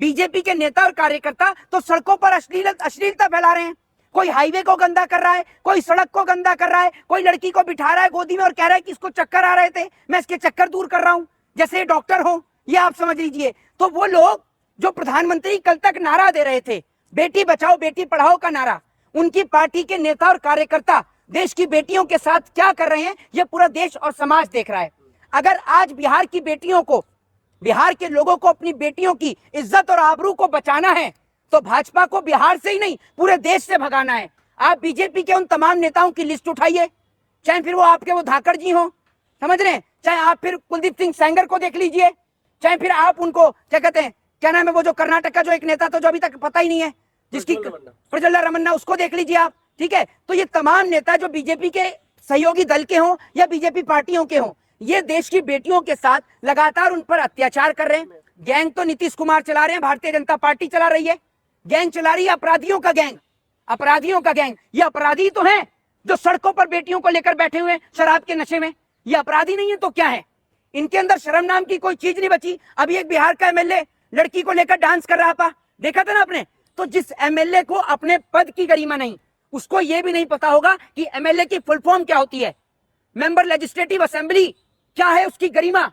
BJP के नेता और कार्यकर्ता तो सड़कों पर अश्लीलता फैला रहे हैं। कोई हाईवे को गंदा कर रहा है, कोई सड़क को गंदा कर रहा है, कोई लड़की को बिठा रहा है गोदी में और कह रहा है कि इसको चक्कर आ रहे थे, मैं इसके चक्कर दूर कर रहा हूं, जैसे ये डॉक्टर हो। ये आप समझ लीजिए। तो वो लोग जो प्रधानमंत्री कल तक नारा दे रहे थे, बेटी बचाओ बेटी पढ़ाओ का नारा, उनकी पार्टी के नेता और कार्यकर्ता देश की बेटियों के साथ क्या कर रहे हैं, ये पूरा देश और समाज देख रहा है। अगर आज बिहार की बेटियों को, बिहार के लोगों को अपनी बेटियों की इज्जत और आबरू को बचाना है तो भाजपा को बिहार से ही नहीं पूरे देश से भगाना है। आप बीजेपी के उन तमाम नेताओं की लिस्ट उठाइए, चाहे फिर वो आपके वो धाकड़ जी हो, समझ रहे हैं, चाहे आप फिर कुलदीप सिंह सेंगर को देख लीजिए, चाहे फिर आप उनको क्या कहते हैं, क्या नाम है वो जो कर्नाटक का जो एक नेता था जो अभी तक पता ही नहीं है, जिसकी प्रज्वल रमन्ना, उसको देख लीजिए आप। ठीक है, तो ये तमाम नेता जो बीजेपी के सहयोगी दल के हों या बीजेपी पार्टियों के हों, ये देश की बेटियों के साथ लगातार उन पर अत्याचार कर रहे हैं। गैंग तो नीतीश कुमार चला रहे हैं, भारतीय जनता पार्टी चला रही है, गैंग चला रही है अपराधियों का गैंग, अपराधियों का गैंग। ये अपराधी तो हैं जो सड़कों पर बेटियों को लेकर बैठे हुए हैं शराब के नशे में। ये अपराधी नहीं है तो क्या है? इनके अंदर शर्म नाम की कोई चीज नहीं बची। अभी एक बिहार का एमएलए लड़की को लेकर डांस कर रहा था, देखा था ना आपने? तो जिस एमएलए को अपने पद की गरिमा नहीं, उसको ये भी नहीं पता होगा कि एमएलए की फुल फॉर्म क्या होती है, मेंबर लेजिस्लेटिव असेंबली क्या है, उसकी गरिमा।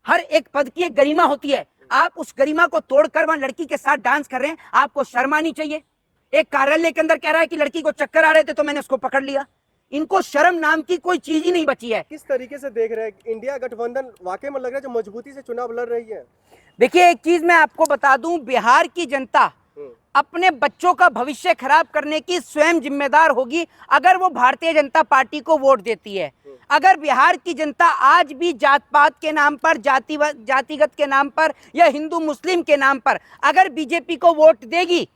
हर एक पद की एक गरिमा होती है। आप उस गरिमा को तोड़कर वहां लड़की के साथ डांस कर रहे हैं, आपको शर्म आनी चाहिए। एक कार्यालय के अंदर कह रहा है कि लड़की को चक्कर आ रहे थे तो मैंने उसको पकड़ लिया। इनको शर्म नाम की कोई चीज ही नहीं बची है। किस तरीके से देख रहे हैं इंडिया गठबंधन वाकई में लग रहा है जो मजबूती से चुनाव लड़ रही है? देखिए, एक चीज मैं आपको बता दूं, बिहार की जनता अपने बच्चों का भविष्य खराब करने की स्वयं जिम्मेदार होगी अगर वो भारतीय जनता पार्टी को वोट देती है। अगर बिहार की जनता आज भी जात पात के नाम पर, जातिगत के नाम पर या हिंदू मुस्लिम के नाम पर अगर बीजेपी को वोट देगी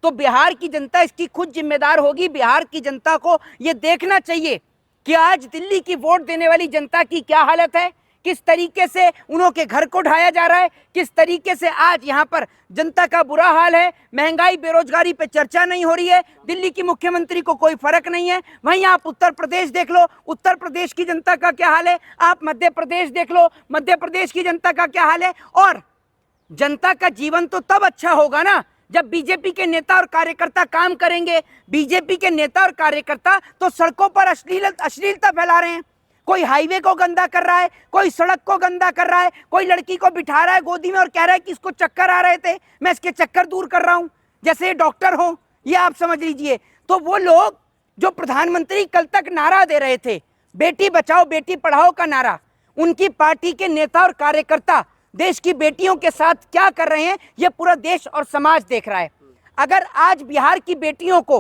तो बिहार की जनता इसकी खुद जिम्मेदार होगी। बिहार की जनता को ये देखना चाहिए कि आज दिल्ली की वोट देने वाली जनता की क्या हालत है, किस तरीके से उनके घर को ढाया जा रहा है, किस तरीके से आज यहाँ पर जनता का बुरा हाल है। महंगाई बेरोजगारी पे चर्चा नहीं हो रही है, दिल्ली की मुख्यमंत्री को कोई फर्क नहीं है। वहीं आप उत्तर प्रदेश देख लो, उत्तर प्रदेश की जनता का क्या हाल है। आप मध्य प्रदेश देख लो, मध्य प्रदेश की जनता का क्या हाल है। और जनता का जीवन तो तब अच्छा होगा ना जब बीजेपी के नेता और कार्यकर्ता काम करेंगे। बीजेपी के नेता और कार्यकर्ता तो सड़कों पर अश्लीलता फैला रहे हैं। कोई हाईवे को गंदा कर रहा है, कोई सड़क को गंदा कर रहा है, कोई लड़की को बिठा रहा है गोदी में और कह रहा है कि इसको चक्कर आ रहे थे, मैं इसके चक्कर दूर कर रहा हूं, जैसे ये डॉक्टर हो। ये आप समझ लीजिए। तो वो लोग जो प्रधानमंत्री कल तक नारा दे रहे थे, बेटी बचाओ बेटी पढ़ाओ का नारा, उनकी पार्टी के नेता और कार्यकर्ता देश की बेटियों के साथ क्या कर रहे हैं, ये पूरा देश और समाज देख रहा है। अगर आज बिहार की बेटियों को,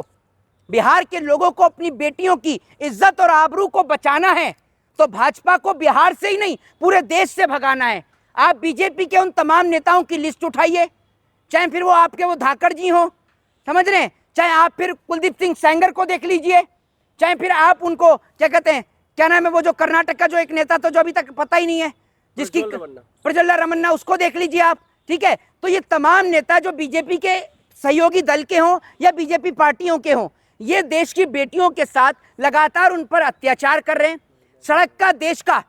बिहार के लोगों को अपनी बेटियों की इज्जत और आबरू को बचाना है तो भाजपा को बिहार से ही नहीं पूरे देश से भगाना है। आप बीजेपी के उन तमाम नेताओं की लिस्ट उठाइए, चाहे फिर वो आपके वो धाकड़ जी हो, समझ रहे हैं, चाहे आप फिर कुलदीप सिंह सेंगर को देख लीजिए, चाहे फिर आप उनको क्या कहते हैं, क्या नाम है वो जो कर्नाटक का जो एक नेता था जो अभी तक पता ही नहीं है, जिसकी प्रज्वल रमन्ना, उसको देख लीजिए आप। ठीक है, तो ये तमाम नेता जो बीजेपी के सहयोगी दल के हों या बीजेपी पार्टियों के हों, ये देश की बेटियों के साथ लगातार उन पर अत्याचार कर रहे हैं। सड़क का, देश का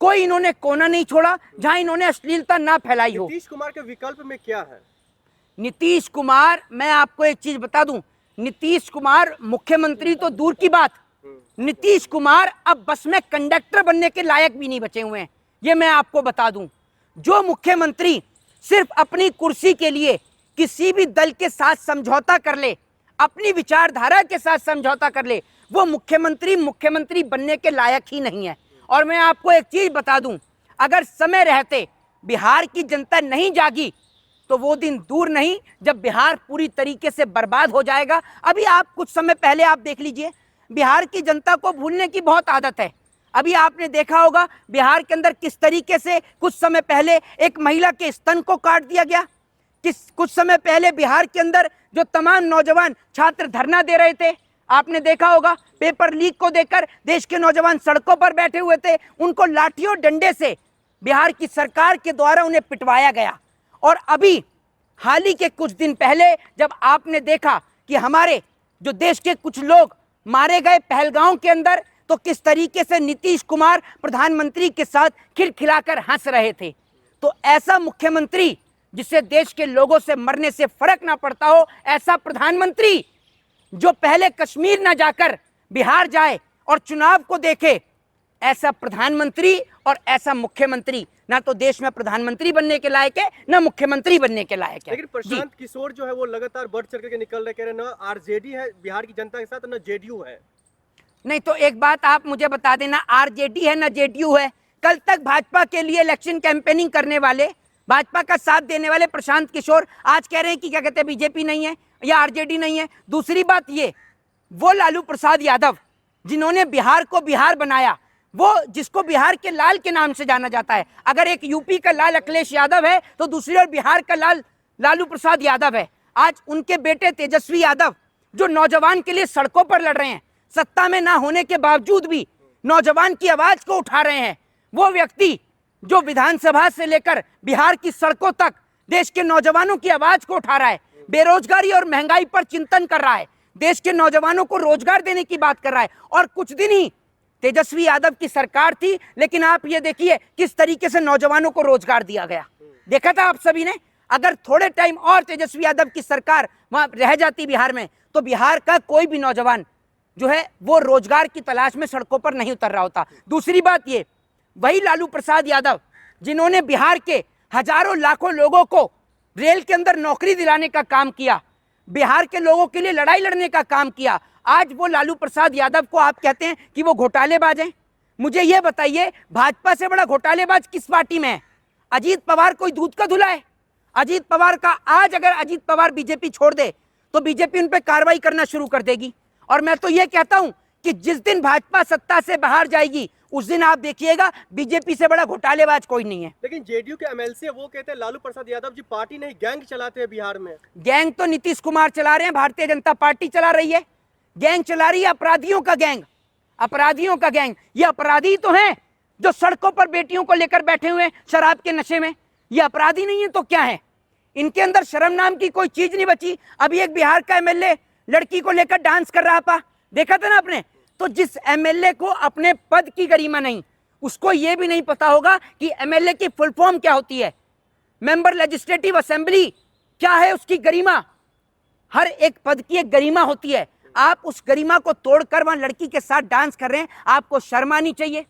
कोई इन्होंने कोना नहीं छोड़ा जहां इन्होंने अश्लीलता ना फैलाई हो। नीतीश कुमार के विकल्प में क्या है? नीतीश कुमार, मैं आपको एक चीज बता दूं, नीतीश कुमार मुख्यमंत्री तो दूर की बात, नीतीश कुमार अब बस में कंडक्टर बनने के लायक भी नहीं बचे हुए हैं। ये मैं आपको बता दूं, जो मुख्यमंत्री सिर्फ अपनी कुर्सी के लिए किसी भी दल के साथ समझौता कर ले, अपनी विचारधारा के साथ समझौता कर ले, वो मुख्यमंत्री बनने के लायक ही नहीं है। और मैं आपको एक चीज बता दूं, अगर समय रहते बिहार की जनता नहीं जागी तो वो दिन दूर नहीं जब बिहार पूरी तरीके से बर्बाद हो जाएगा। अभी आप कुछ समय पहले आप देख लीजिए, बिहार की जनता को भूलने की बहुत आदत है। अभी आपने देखा होगा बिहार के अंदर किस तरीके से कुछ समय पहले एक महिला के स्तन को काट दिया गया। कुछ समय पहले बिहार के अंदर जो तमाम नौजवान छात्र धरना दे रहे थे, आपने देखा होगा, पेपर लीक को देकर देश के नौजवान सड़कों पर बैठे हुए थे, उनको लाठियों डंडे से बिहार की सरकार के द्वारा उन्हें पिटवाया गया। और अभी हाल ही के कुछ दिन पहले जब आपने देखा कि हमारे जो देश के कुछ लोग मारे गए पहलगांव के अंदर, तो किस तरीके से नीतीश कुमार प्रधानमंत्री के साथ खिलखिलाकर हंस रहे थे। तो ऐसा मुख्यमंत्री जिससे देश के लोगों से मरने से फर्क ना पड़ता हो, ऐसा प्रधानमंत्री जो पहले कश्मीर ना जाकर बिहार जाए और चुनाव को देखे, ऐसा प्रधानमंत्री और ऐसा मुख्यमंत्री ना तो देश में प्रधानमंत्री बनने के लायक है, ना मुख्यमंत्री बनने के लायक है। लेकिन प्रशांत किशोर जो है वो लगातार बढ़ चढ़ के निकल रहे, कह रहे ना आरजेडी है बिहार की जनता के साथ, ना जेडीयू है। नहीं तो एक बात आप मुझे बता देना, आरजेडी है ना जेडीयू है? कल तक भाजपा के लिए इलेक्शन कैंपेनिंग करने वाले, भाजपा का साथ देने वाले प्रशांत किशोर आज कह रहे हैं कि क्या कहते हैं बीजेपी नहीं है या आरजेडी नहीं है। दूसरी बात ये, वो लालू प्रसाद यादव जिन्होंने बिहार को बिहार बनाया, वो जिसको बिहार के लाल के नाम से जाना जाता है, अगर एक यूपी का लाल अखिलेश यादव है तो दूसरी ओर बिहार का लाल लालू प्रसाद यादव है। आज उनके बेटे तेजस्वी यादव जो नौजवान के लिए सड़कों पर लड़ रहे हैं, सत्ता में ना होने के बावजूद भी नौजवान की आवाज को उठा रहे हैं, वो व्यक्ति जो विधानसभा से लेकर बिहार की सड़कों तक देश के नौजवानों की आवाज को उठा रहा है, बेरोजगारी और महंगाई पर चिंतन कर रहा है, देश के नौजवानों को रोजगार देने की बात कर रहा है। और कुछ दिन ही तेजस्वी यादव की सरकार थी, लेकिन आप ये देखिए किस तरीके से नौजवानों को रोजगार दिया गया, देखा था आप सभी ने। अगर थोड़े टाइम और तेजस्वी यादव की सरकार वहां रह जाती बिहार में, तो बिहार का कोई भी नौजवान जो है वो रोजगार की तलाश में सड़कों पर नहीं उतर रहा होता। दूसरी बात ये, वही लालू प्रसाद यादव जिन्होंने बिहार के हजारों लाखों लोगों को रेल के अंदर नौकरी दिलाने का काम किया, बिहार के लोगों के लिए लड़ाई लड़ने का काम किया, आज वो लालू प्रसाद यादव को आप कहते हैं कि वो घोटालेबाज हैं। मुझे ये बताइए, भाजपा से बड़ा घोटालेबाज किस पार्टी में है? अजीत पवार कोई दूध का धुला है? अजीत पवार का आज अगर अजीत पवार बीजेपी छोड़ दे तो बीजेपी उन पर कार्रवाई करना शुरू कर देगी। और मैं तो ये कहता हूं कि जिस दिन भाजपा सत्ता से बाहर जाएगी उस दिन आप देखिएगा बीजेपी से बड़ा घोटालेबाज कोई नहीं है। लेकिन जेडीयू के एमएलसी वो कहते हैं लालू प्रसाद यादव जी पार्टी नहीं गैंग चलाते हैं बिहार में। गैंग तो नीतीश कुमार चला रहे हैं, भारतीय जनता पार्टी चला रही है। गैंग चला रही है अपराधियों का गैंग, अपराधियों का गैंग। ये अपराधी तो हैं जो सड़कों पर बेटियों को लेकर बैठे हुए शराब के नशे में, ये अपराधी नहीं है तो क्या है? इनके अंदर शर्म नाम की कोई चीज नहीं बची। अभी एक बिहार का एमएलए लड़की को लेकर डांस कर रहा था, देखा था ना आपने? तो जिस एमएलए को अपने पद की गरिमा नहीं, उसको यह भी नहीं पता होगा कि एमएलए की फुल फॉर्म क्या होती है, मेंबर लेजिस्लेटिव असेंबली क्या है, उसकी गरिमा। हर एक पद की एक गरिमा होती है। आप उस गरिमा को तोड़कर वहां लड़की के साथ डांस कर रहे हैं, आपको शर्म आनी चाहिए।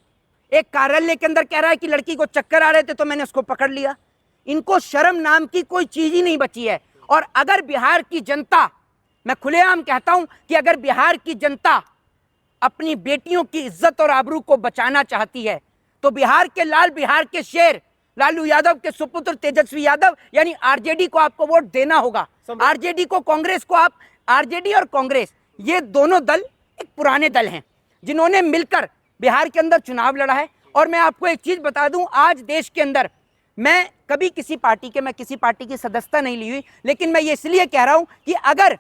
एक कार्यालय के अंदर कह रहा है कि लड़की को चक्कर आ रहे थे तो मैंने उसको पकड़ लिया। इनको शर्म नाम की कोई चीज ही नहीं बची है। और अगर बिहार की जनता, मैं खुलेआम कहता हूं कि अगर बिहार की जनता अपनी बेटियों की इज्जत और आबरू को बचाना चाहती है तो बिहार के लाल, बिहार के शेर लालू यादव के सुपुत्र तेजस्वी यादव यानी आरजेडी को आपको वोट देना होगा। आरजेडी को, कांग्रेस को आप, आरजेडी और कांग्रेस ये दोनों दल एक पुराने दल हैं जिन्होंने मिलकर बिहार के अंदर चुनाव लड़ा है। और मैं आपको एक चीज बता दूं, आज देश के अंदर मैं कभी किसी पार्टी के, मैं किसी पार्टी की सदस्यता नहीं ली हुई, लेकिन मैं ये इसलिए कह रहा हूं कि अगर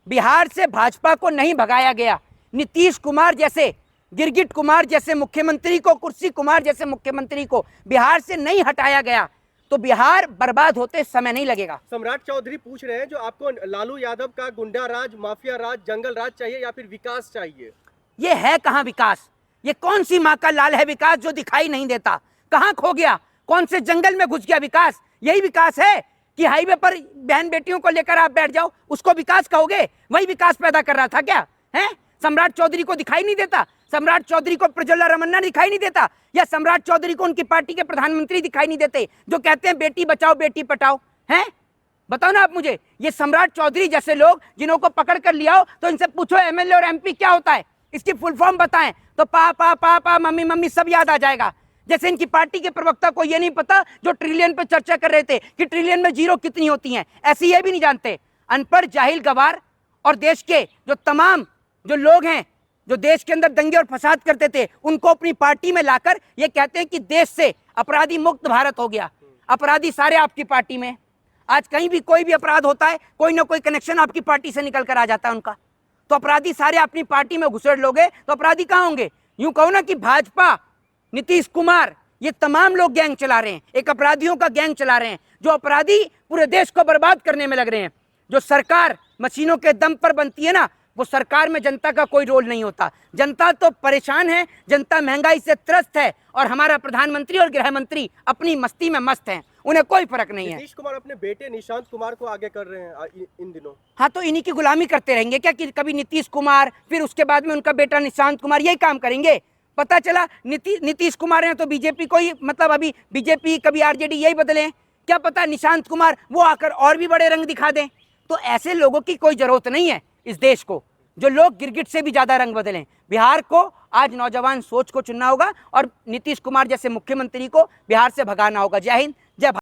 बिहार से भाजपा को नहीं भगाया गया, नीतीश कुमार जैसे, गिरगिट कुमार जैसे मुख्यमंत्री को, कुर्सी कुमार जैसे मुख्यमंत्री को बिहार से नहीं हटाया गया, तो बिहार बर्बाद होते समय नहीं लगेगा। सम्राट चौधरी पूछ रहे हैं जो आपको लालू यादव का गुंडा राज, माफिया राज, जंगल राज चाहिए या फिर विकास चाहिए? ये है कहां विकास? ये कौन सी माँ का लाल है विकास जो दिखाई नहीं देता? कहां खो गया? कौन से जंगल में घुस गया विकास? यही विकास है कि हाईवे पर बहन बेटियों को लेकर आप बैठ जाओ, उसको विकास कहोगे? वही विकास पैदा कर रहा था क्या है? सम्राट चौधरी को दिखाई नहीं देता? सम्राट चौधरी को प्रज्वला रमन्ना दिखाई नहीं देता? या सम्राट चौधरी को उनकी पार्टी के प्रधानमंत्री दिखाई नहीं देते जो कहते हैं बेटी बचाओ बेटी पढ़ाओ? हैं, बताओ ना आप मुझे। ये सम्राट चौधरी जैसे लोग जिन्हों को पकड़ कर लिया हो तो इनसे पूछो एमएलए और एमपी क्या होता है, इसकी फुल फॉर्म बताएं तो पापा पापा मम्मी मम्मी सब याद आ जाएगा। जैसे इनकी पार्टी के प्रवक्ता को ये नहीं पता जो ट्रिलियन पे चर्चा कर रहे थे कि ट्रिलियन में जीरो कितनी होती हैं, ऐसी ये भी नहीं जानते। अनपढ़, जाहिल, गवार। और देश के जो तमाम जो लोग हैं जो देश के अंदर दंगे और फसाद करते थे, उनको अपनी पार्टी में लाकर ये कहते हैं कि देश से अपराधी मुक्त भारत हो गया। अपराधी सारे आपकी पार्टी में। आज कहीं भी कोई भी अपराध होता है, कोई ना कोई कनेक्शन आपकी पार्टी से निकल कर आ जाता है उनका। तो अपराधी सारे अपनी पार्टी में घुसेड़ लोगे तो अपराधी कहाँ होंगे? यूं कहो ना कि भाजपा, नीतीश कुमार, ये तमाम लोग गैंग चला रहे हैं, एक अपराधियों का गैंग चला रहे हैं। जो अपराधी पूरे देश को बर्बाद करने में लग रहे हैं। जो सरकार मशीनों के दम पर बनती है ना, वो सरकार में जनता का कोई रोल नहीं होता। जनता तो परेशान है, जनता महंगाई से त्रस्त है और हमारा प्रधानमंत्री और गृह मंत्री अपनी मस्ती में मस्त हैं, उन्हें कोई फर्क नहीं है। नीतीश कुमार अपने बेटे निशांत कुमार को आगे कर रहे हैं इन दिनों। हाँ, तो इन्हीं की गुलामी करते रहेंगे क्या कि कभी नीतीश कुमार फिर उसके बाद में उनका बेटा निशांत कुमार यही काम करेंगे? पता चला नीतीश कुमार हैं तो बीजेपी को ही, मतलब अभी बीजेपी कभी आरजेडी यही बदले, क्या पता निशांत कुमार वो आकर और भी बड़े रंग दिखा दें। तो ऐसे लोगों की कोई जरूरत नहीं है इस देश को, जो लोग गिरगिट से भी ज्यादा रंग बदलें। बिहार को आज नौजवान सोच को चुनना होगा और नीतीश कुमार जैसे मुख्यमंत्री को बिहार से भगाना होगा। जय हिंद, जय भारत।